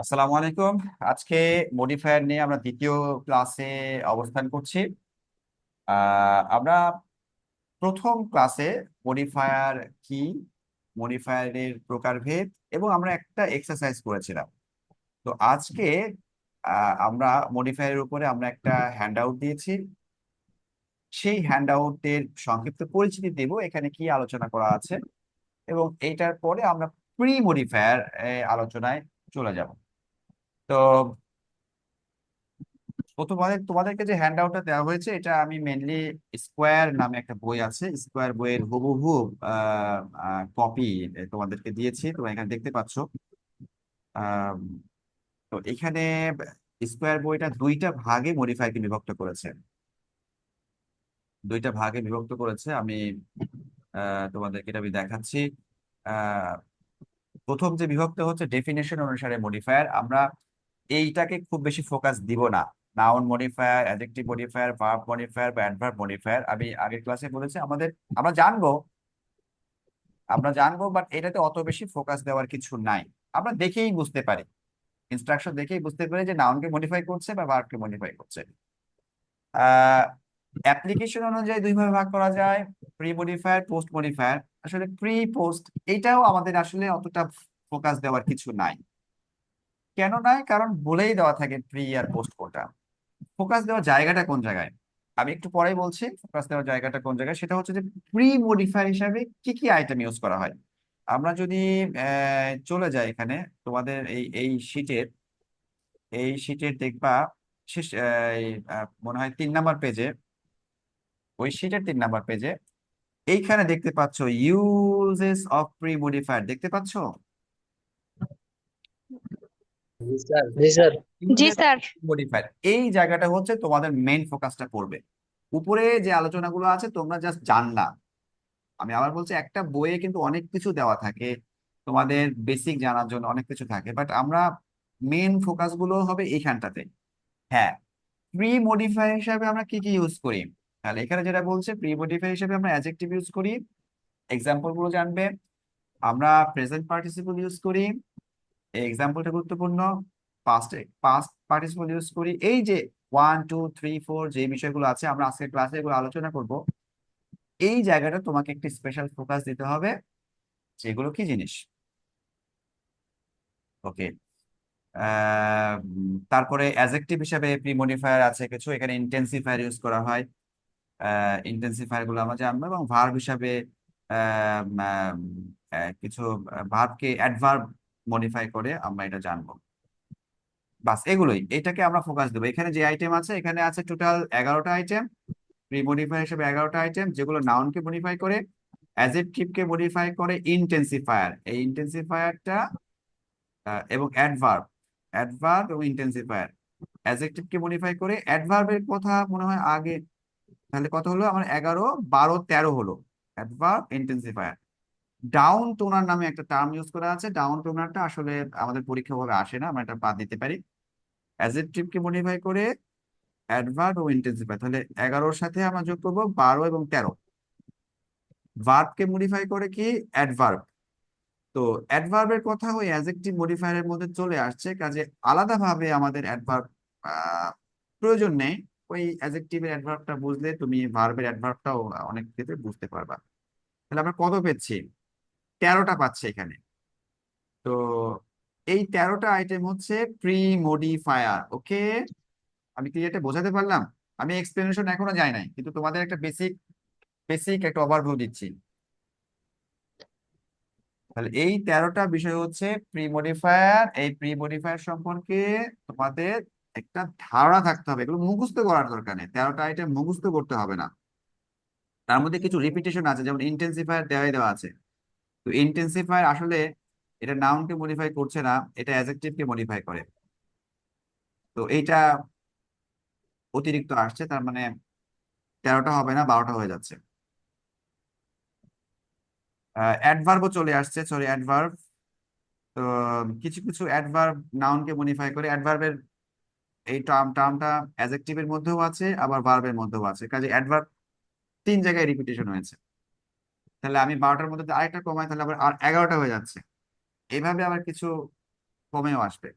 আসসালামু আলাইকুম। আজকে মডিফায়ার নিয়ে আমরা দ্বিতীয় ক্লাসে অবস্থান করছি। আমরা প্রথম ক্লাসে মডিফায়ার কি, মডিফায়ারের প্রকারভেদ এবং আমরা একটা এক্সারসাইজ করেছিলাম। তো আজকে আমরা মডিফায়ারের উপরে আমরা একটা হ্যান্ড আউট দিয়েছি। সেই হ্যান্ড আউটের সংক্ষিপ্ত পরিচিতি দেব, এখানে কি আলোচনা করা আছে, এবং এইটার পরে আমরা প্রি মডিফায়ার আলোচনায় চলে যাব। তো ও তোমাদেরকে যে হ্যান্ড আউটটা দেওয়া হয়েছে, এটা আমি মেনলি স্কোয়ার নামে একটা বই আছে, স্কোয়ার বইয়ের হুবহু কপি তোমাদেরকে দিয়েছি। তোমরা এখানে দেখতে পাচ্ছ। আহ, তো এখানে স্কোয়ার বইটা দুইটা ভাগে মডিফাইকে বিভক্ত করেছে। দুইটা ভাগে বিভক্ত করেছে। আমি তোমাদেরকে এটা আমি দেখাচ্ছি। আহ, প্রথম যে বিভক্ত হচ্ছে ডেফিনেশন অনুসারে মডিফায়ার, আমরা এইটাকে খুব বেশি ফোকাস দিব না। Noun modifier, adjective modifier, verb modifier বা অ্যাডভার্ব মডিফায়ার আমি আগের ক্লাসে বলেছি আমাদের আমরা জানবো আমরা জানবো, বাট এটাতে অত বেশি ফোকাস দেওয়ার কিছু নাই। আমরা দেখেই বুঝতে পারি, ইনস্ট্রাকশন দেখেই বুঝতে পারি যে নাউনকে মডিফাই করছে বা ভার্বকে মডিফাই করছে। আহ অ্যাপ্লিকেশন অনুযায়ী দুই ভাবে ভাগ করা যায়, প্রি মডিফায়ার, পোস্ট মডিফায়ার। আসলে প্রি পোস্ট এটাও আমাদের আসলে অতটা ফোকাস দেওয়ার কিছু নাই। কেন নাই? কারণ বলেই দেওয়া থাকে প্রি আর পোস্ট কোনটা। ফোকাস দেওয়ার জায়গাটা কোন জায়গায় আমি একটু পরেই বলছি। ফোকাস দেওয়ার জায়গাটা কোন জায়গায় সেটা হচ্ছে যে প্রি মডিফায়ার হিসাবে কি কি আইটেম ইউজ করা হয়। আমরা যদি চলে যাই এখানে, তোমাদের এই শিটের দেখবা শেষ মনে হয় 3 নাম্বার পেজে, ওই শিটের 3 নাম্বার পেজে এইখানে দেখতে পাচ্ছ ইউজেস অফ প্রি মডিফায়ার, দেখতে পাচ্ছ? জি স্যার, জি স্যার। জি ইউজেস স্যার। মডিফায়ার, এই জায়গাটা হচ্ছে তোমাদের মেইন ফোকাসটা পড়বে। উপরে যে আলোচনাগুলো আছে তোমরা জাস্ট জানলা। আমি আবার বলছি, একটা বইয়ে কিন্তু অনেক কিছু দেওয়া থাকে, তোমাদের বেসিক জানার জন্য অনেক কিছু থাকে, বাট আমরা মেন ফোকাস গুলো হবে এইখানটাতে। হ্যাঁ, প্রি মডিফায়ার হিসাবে আমরা কি কি ইউজ করি? তাহলে এখানে যেটা বলছে, প্রি মডিফায়ার হিসাবে আমরা অ্যাডজেক্টিভ ইউজ করি। এক্সাম্পল গুলো জানবে। আমরা প্রেজেন্ট পার্টিসিপল ইউজ করি, এই এক্সাম্পলটা গুরুত্বপূর্ণ। পাস্ট পাস্ট পার্টিসিপল ইউজ করি। এই যে 1 2 3 4 যে বিষয়গুলো আছে, আমরা আজকের ক্লাসে এগুলো আলোচনা করব। এই জায়গাটা তোমাকে একটি স্পেশাল ফোকাস দিতে হবে, যেগুলো কি জিনিস। ওকে। তারপরে অ্যাডজেক্টিভ হিসাবে প্রিমোডিফায়ার আছে কিছু, এখানে ইন্টেন্সিফায়ার ইউজ করা হয়। ইন্টেন্সিফায়ার গুলো আমরা জানবো, এবং ভার্ব হিসাবে আহ, আহ, কিছু ভার্বকে অ্যাডভার্ব মডিফাই করে আমরা এটা জানবো। বাস এগুলোই, এটাকে আমরা ফোকাস দেবো। এখানে যে আইটেম আছে, এখানে আছে টোটাল 11টা আইটেম। প্রিমোডিফায়ার হিসেবে 11টা আইটেম, যেগুলো নাউনকে মডিফাই করে, অ্যাডজেক্টিভকে মডিফাই করে ইন্টেন্সিফায়ার, এই ইন্টেন্সিফায়ারটা, এবং অ্যাডভার্ব, অ্যাডভার্ব এবং ইন্টেন্সিফায়ার। অ্যাডজেক্টিভকে মডিফাই করে অ্যাডভার্বের কথা মনে হয় আগে। তাহলে কত হলো আমার? 11 12 13 হলো অ্যাডভার্ব ইন্টেন্সিফায়ার। ডাউন টোনার নামে একটা টার্ম ইউজ করা আছে। ডাউন টোনারটা আসলে আমাদের পরীক্ষা ভাবে আসে না, আমরা এটা বাদ দিতে পারি। অ্যাডজেক্টিভকে মডিফাই করে অ্যাডভার্ব ও ইন্টেন্সিফায়ার, তাহলে 11-র সাথে আমরা যোগ করবো 12 এবং 13। ভার্বকে মডিফাই করে কি? অ্যাডভার্ব। তো অ্যাডভার্বের কথা ওই অ্যাডজেক্টিভ মডিফায়ারের মধ্যে চলে আসছে, কাজে আলাদাভাবে আমাদের অ্যাডভার্ব প্রয়োজন নেই। ওই অ্যাডজেক্টিভের অ্যাডভার্বটা বুঝলে তুমি ভার্বের অ্যাডভার্বটাও অনেক ক্ষেত্রে বুঝতে পারবা। তাহলে আমরা কত পেয়েছি? 13টা পাচ্ছি এখানে। তো এই 13টা আইটেম হচ্ছে প্রি মডিফায়ার। ওকে, আমি কি এটা বোঝাতে পারলাম? আমি এক্সপ্লেনেশন এখনো যাই নাই, কিন্তু তোমাদের একটা বেসিক বেসিক একটা ওভারভিউ দিচ্ছি। তাহলে এই 13টা বিষয় হচ্ছে প্রি মডিফায়ার। এই প্রি মডিফায়ার সম্পর্কে তোমাদের একটা ধারণা থাকতে হবে, এগুলো মুখস্থ করার দরকার নেই, 13টা আইটেম মুখস্থ করতে হবে না। তার মধ্যে কিছু রিপিটেশন আছে, যেমন ইন্টেন্সিফায়ার দেওয়াই দেওয়া আছে। তো ইন্টেন্সিফায়ার আসলে এটা নাউনকে মডিফাই করছে না, এটা অ্যাডজেক্টিভকে মডিফাই করে। তো এইটা অতিরিক্ত আসছে, তার মানে 13টা হবে না, 12টা হয়ে যাচ্ছে। অ্যাডভার্বও চলে আসছে, সরি, অ্যাডভার্ব। তো কিছু কিছু অ্যাডভার্ব নাউনকে মডিফাই করে। অ্যাডভার্বের এই টার্মটা অ্যাডজেক্টিভের মধ্যেও আছে, আবার ভার্বের মধ্যেও আছে, কাজে অ্যাডভার্ব 3 জায়গায় রিপিটেশন হয়েছে। তাহলে আমি 12টার মধ্যে আরেকটা কমাই, তাহলে আবার আর 11টা হয়ে যাচ্ছে। এইভাবে আবার কিছু কমেও আসবে।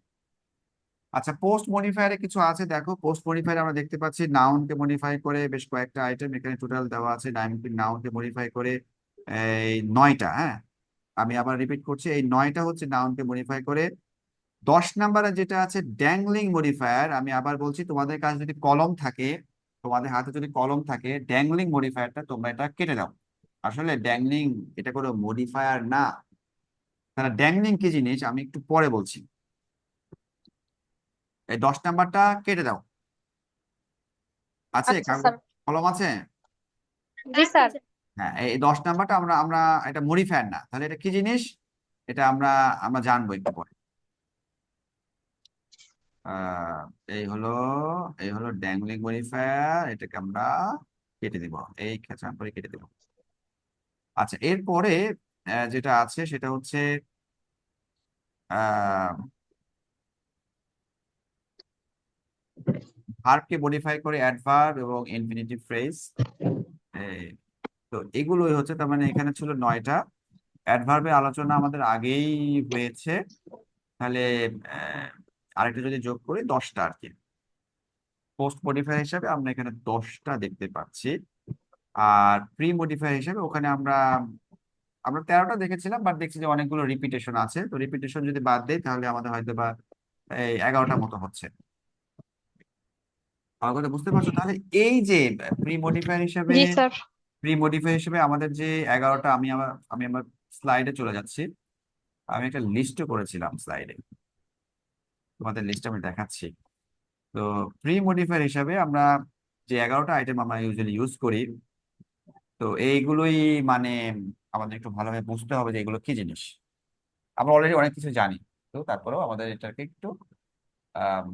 আচ্ছা, পোস্ট মডিফায়ারে কিছু আছে, দেখো পোস্ট মডিফায়ারে আমরা দেখতে পাচ্ছি নাউনকে মডিফাই করে বেশ কয়েকটা আইটেম এখানে টোটাল দেওয়া আছে। নাউনকে মডিফাই করে এই 9টা। হ্যাঁ, আমি আবার রিপিট করছি, এই 9টা হচ্ছে নাউনকে মডিফাই করে। 10 নম্বরে যেটা আছে ড্যাংলিং মডিফায়ার, আমি আবার বলছি, তোমাদের কাছে যদি কলম থাকে, তোমাদের হাতে যদি কলম থাকে, ড্যাংলিং মডিফায়ারটা তোমরা এটা কেটে দাও। আসলে ড্যাংলিং এটা কোনো মডিফায়ার না। তাহলে ড্যাংলিং কি জিনিস আমি একটু পরে বলছি। এই 10 নম্বরটা কেটে দাও। আছে আচ্ছা কাগজ স্যার। কলম আছে? জি স্যার। হ্যাঁ, এই 10 নম্বরটা আমরা আমরা এটা মডিফায়ার না, তাহলে এটা কি জিনিস? এটা আমরা আমরা জানবো একটু পরে। আহ এই হলো এই হলো ড্যাংলিং মডিফায়ার, এটাকে আমরা কেটে দিব, এই খেঁচা করে কেটে দিব। আচ্ছা, এরপরে যেটা আছে সেটা হচ্ছে আহ ভার্বকে মডিফাই করে অ্যাডভার্ব এবং ইনফিনিটিভ ফ্রেজ। তো এগুলোই হচ্ছে, তার মানে এখানে ছিল 9টা। অ্যাডভার্বের আলোচনা আমাদের আগেই হয়েছে। তাহলে আহ, আরেকটা যদি যোগ করি 10টা আর কি। পোস্ট মডিফায়ার হিসাবে আমরা এখানে 10টা দেখতে পাচ্ছি। আর প্রি মডিফায়ার হিসাবে ওখানে আমরা আমরা 13টা দেখেছিলাম, বাট দেখছি যে অনেকগুলো রিপিটেশন আছে। তো রিপিটেশন যদি বাদ দেই তাহলে আমাদের হয়তো বা এই 11টা মতো হচ্ছে। আমার কথা বুঝতে পারছো? তাহলে এই যে প্রি মডিফায়ার হিসাবে জি স্যার। আমাদের যে 11টা, আমি আমার স্লাইডে চলে যাচ্ছি। আমি একটা লিস্টও করেছিলাম স্লাইডে, তোমাদের লিস্ট আমি দেখাচ্ছি। তো প্রি মডিফায়ার হিসাবে আমরা যে 11টা আইটেম আমরা ইউজুয়ালি ইউজ করি, তো এইগুলোই মানে আমাদের একটু ভালোভাবে বুঝতে হবে যে এগুলো কি জিনিস। আমরা অলরেডি অনেক কিছু জানি, তো তারপরেও আমাদের এটাকে একটু আম,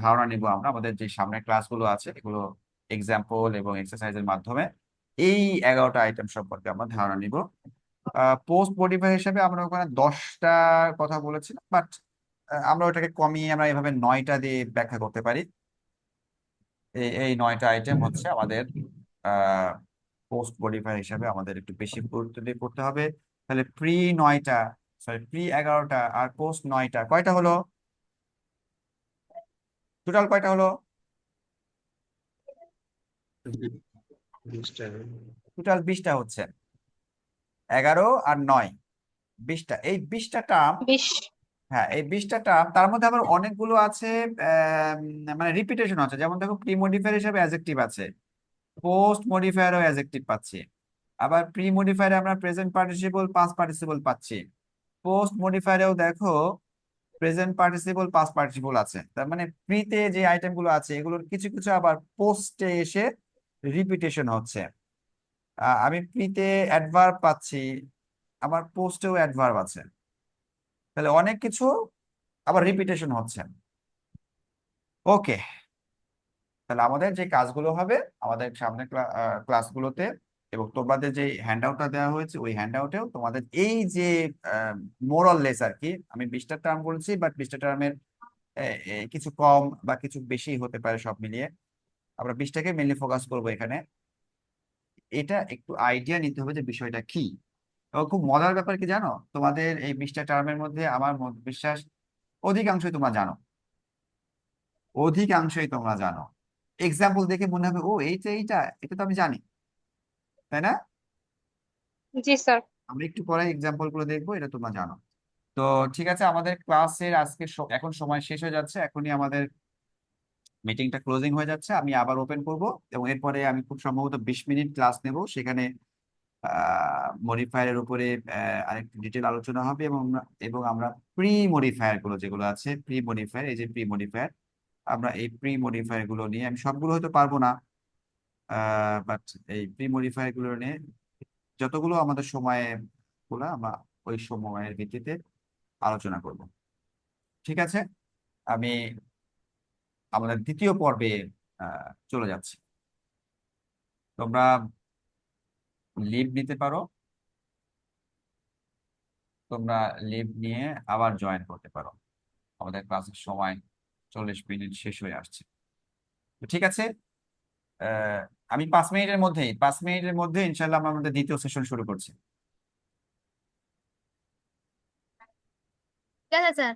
ধারণা নিব আমরা আমাদের যে সামনের ক্লাসগুলো আছে, এগুলো এক্সাম্পল এবং এক্সারসাইজের মাধ্যমে এই 11টা আইটেম সম্পর্কে আমরা ধারণা নিব। পোস্ট মডিফাই হিসেবে আমরা ওখানে 10টা কথা বলেছিলাম, বাট আমরা ওটাকে কমিয়ে আমরা এভাবে 9টা দিয়ে ব্যাখ্যা করতে পারি। এই 9টা আইটেম হচ্ছে আমাদের পোস্ট মডিফাই হিসাবে আমাদের একটু বেশি গুরুত্ব দিয়ে করতে হবে। তাহলে প্রি 9টা, সরি প্রি 11টা আর পোস্ট 9টা, কয়টা হলো? টোটাল কয়টা হলো? টোটাল 20টা হচ্ছে। 11 আর 9, 20টা। এই 20টা টার্ম, 20। হ্যাঁ এই 20টা টার্ম, তার মধ্যে আবার অনেকগুলো আছে মানে রিপিটেশন আছে। যেমন দেখো, প্রি মডিফায়ার হিসাবে অ্যাডজেক্টিভ আছে, পোস্ট মডিফায়ারও অ্যাডজেক্টিভ পাচ্ছি। আবার প্রি মডিফায়ারে আমরা প্রেজেন্ট পার্টিসিপল পাস্ট পার্টিসিপল পাচ্ছি। পোস্ট মডিফায়ারেও দেখো প্রেজেন্ট পার্টিসিপল পাস্ট পার্টিসিপল আছে। তার মানে প্রিতে যে আইটেম গুলো আছে এগুলোর কিছু কিছু আবার পোস্টে এসে রিপিটেশন হচ্ছে। আমি প্রিতে অ্যাডভার্ব পাচ্ছি, আমার পোস্টেও অ্যাডভার্ব আছে। তাহলে অনেক কিছু আবার রিপিটেশন হচ্ছে। ওকে, তাহলে আমাদের যে কাজগুলো হবে আমাদের সামনে ক্লাসগুলোতে, এবং তোমাদের যে হ্যান্ডআউটটা দেওয়া হয়েছে ওই হ্যান্ডআউটেও তোমাদের এই যে মোরাল লেস আর কি, আমি 20টা টার্ম বলছি, বাট 20টা টার্মের কিছু কম বা কিছু বেশি হতে পারে, সব মিলিয়ে আমরা 20টাকে মেনলি ফোকাস করবো এখানে। এটা একটু আইডিয়া নিতে হবে যে বিষয়টা কি। এবং খুব মজার ব্যাপার কি জানো, তোমাদের এই 20টা টার্মের মধ্যে আমার বিশ্বাস অধিকাংশই তোমরা জানো, অধিকাংশই তোমরা জানো। এক্সাম্পল দেখে মনে হবে ও এইটা এইটা এটা তো আমি জানি, তাই না? জি স্যার। আমরা একটু পরে এক্সাম্পল গুলো দেখবো, এটা তোমরা জানো। তো ঠিক আছে, আমাদের ক্লাসের আজকে এখন সময় শেষ হয়ে যাচ্ছে, এখনই আমাদের মিটিংটা ক্লোজিং হয়ে যাচ্ছে। আমি আবার ওপেন করব এবং এরপরে আমি খুব সম্ভবত 20 মিনিট ক্লাস নেব। সেখানে মডিফায়ারের উপরে আরেকটু ডিটেল আলোচনা হবে, এবং আমরা প্রি মডিফায়ার গুলো যেগুলো আছে, প্রি মডিফায়ার, এই যে প্রি মডিফায়ার, আমরা এই প্রি মডিফায়ার গুলো নিয়ে, আমি সবগুলো হয়তো পারবো না, বাট এই প্রি মডিফায়ার গুলো নিয়ে যতগুলো আমাদের সময়ে গুলো আমরা ওই সময়ের ভিত্তিতে আলোচনা করব। ঠিক আছে, আমি আমাদের দ্বিতীয় পর্বে চলে যাচ্ছি। তোমরা লিভ নিতে পারো, তোমরা লিভ নিয়ে আবার জয়েন করতে পারো। আমাদের ক্লাসের সময় 40 মিনিট শেষ হয়ে আসছে। তো ঠিক আছে, আহ, আমি 5 মিনিটের মধ্যে ইনশাল্লাহ আমরা আমাদের দ্বিতীয় সেশন শুরু করছি। ঠিক আছে স্যার।